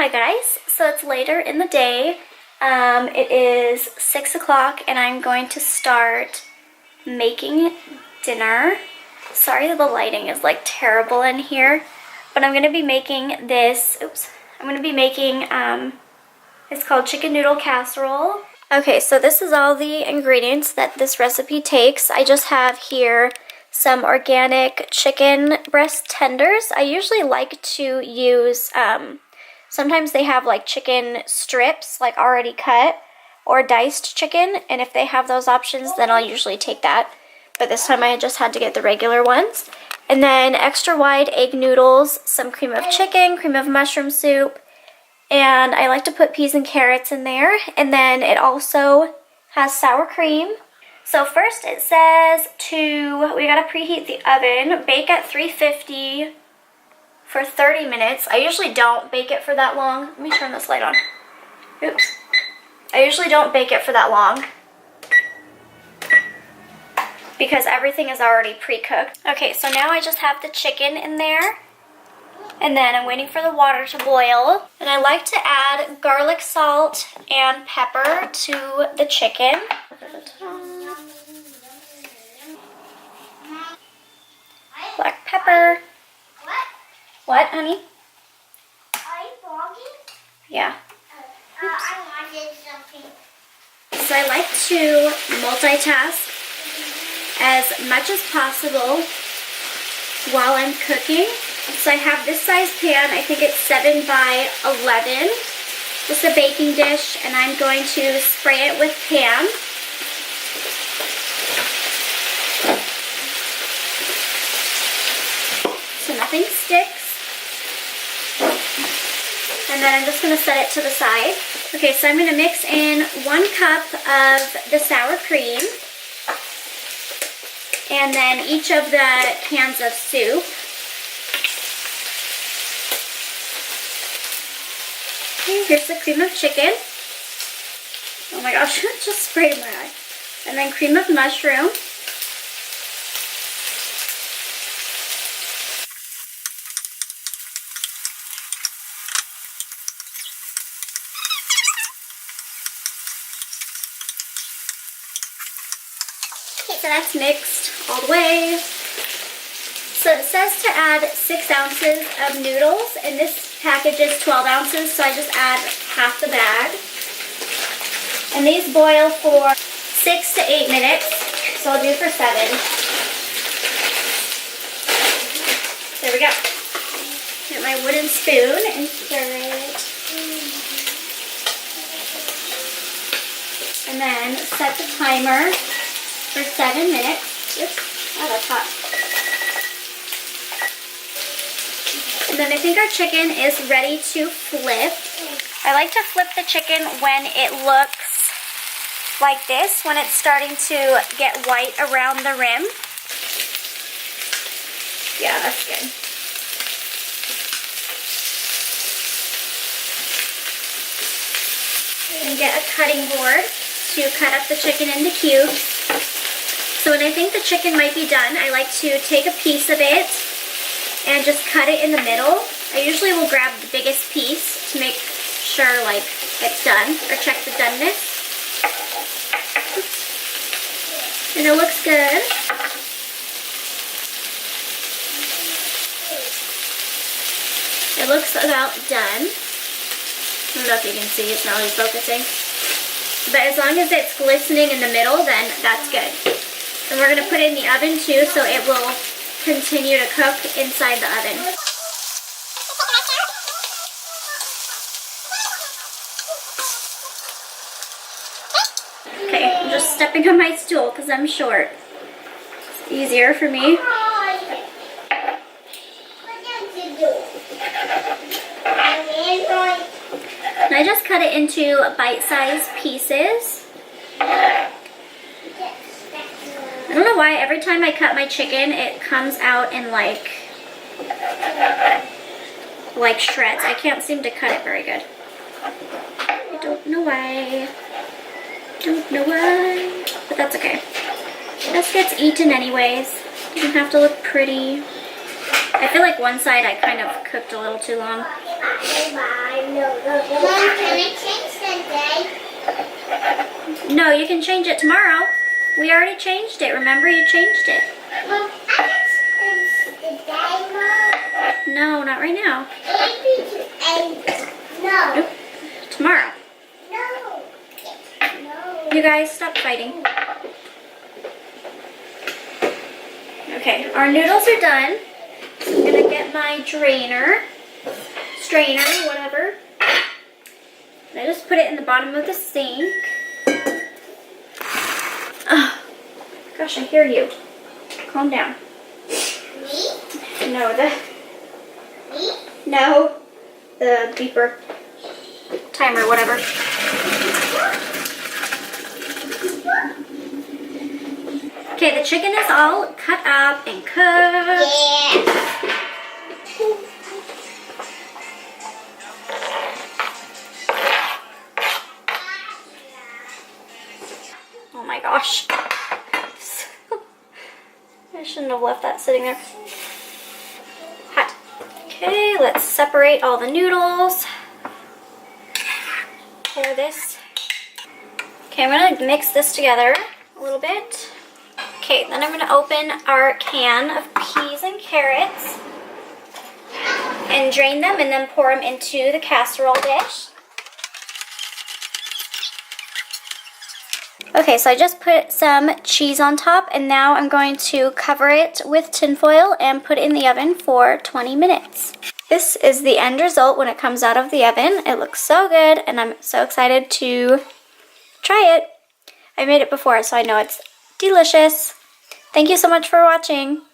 Hi guys, so it's later in the day. It is 6 o'clock and I'm going to start making dinner. Sorry that the lighting is like terrible in here, but I'm going to be making this, I'm going to be making, it's called chicken noodle casserole. Okay, so this is all the ingredients that this recipe takes. I just have here some organic chicken breast tenders. I usually like to use, sometimes they have like chicken strips, like already cut, or diced chicken, and if they have those options, then I'll usually take that. But this time I just had to get the regular ones. And then extra wide egg noodles, some cream of chicken, cream of mushroom soup, and I like to put peas and carrots in there. And then it also has sour cream. So first it says we gotta preheat the oven, bake at 350 for 30 minutes. I usually don't bake it for that long. Let me turn this light on. Oops. I usually don't bake it for that long because everything is already pre-cooked. Okay, so now I just have the chicken in there. And then I'm waiting for the water to boil. And I like to add garlic, salt, and pepper to the chicken. Black pepper. What, honey? Are you vlogging? Yeah. I wanted something. So I like to multitask as much as possible while I'm cooking. So I have this size pan, I think it's 7 by 11. Just a baking dish, and I'm going to spray it with Pam. So nothing sticks. And then I'm just going to set it to the side. Okay, so I'm going to mix in 1 cup of the sour cream. And then each of the cans of soup. Okay, here's the cream of chicken. Oh my gosh, it just sprayed my eye. And then cream of mushroom. Okay, so that's mixed all the way. So it says to add 6 ounces of noodles, and this package is 12 ounces, so I just add half the bag. And these boil for 6 to 8 minutes, so I'll do for 7. There we go. Get my wooden spoon and stir it. And then set the timer for 7 minutes. Oops, oh, that's hot. And then I think our chicken is ready to flip. I like to flip the chicken when it looks like this, when it's starting to get white around the rim. Yeah, that's good. And get a cutting board to cut up the chicken into cubes. So when I think the chicken might be done, I like to take a piece of it and just cut it in the middle. I usually will grab the biggest piece to make sure like it's done, or check the doneness. And it looks good. It looks about done. I don't know if you can see, it's not really focusing. But as long as it's glistening in the middle, then that's good. And we're gonna put it in the oven too, so it will continue to cook inside the oven. Okay, I'm just stepping on my stool because I'm short. It's easier for me. And I just cut it into bite-sized pieces. I don't know why every time I cut my chicken, it comes out in like shreds. I can't seem to cut it very good. I don't know why. Don't know why. But that's okay. This gets eaten anyways. Doesn't have to look pretty. I feel like one side I kind of cooked a little too long. Mom, can I change the day? No, you can change it tomorrow. We already changed it. Remember, you changed it. Mom, I can change the day, Mom. No, not right now. Maybe to 8. No. Nope. Tomorrow. No. No. You guys, stop fighting. Okay, our noodles are done. So I'm gonna get my strainer, whatever. And I just put it in the bottom of the sink. Oh, gosh, I hear you. Calm down. Me? No, Me? the beeper, timer, whatever. Okay, the chicken is all cut up and cooked. Yeah. Oh my gosh. I shouldn't have left that sitting there. Hot. Okay, let's separate all the noodles. Pour this. Okay, I'm gonna mix this together a little bit. Okay, then I'm gonna open our can of peas and carrots and drain them and then pour them into the casserole dish. Okay, so I just put some cheese on top and now I'm going to cover it with tinfoil and put it in the oven for 20 minutes. This is the end result when it comes out of the oven. It looks so good and I'm so excited to try it. I made it before, so I know it's delicious. Thank you so much for watching.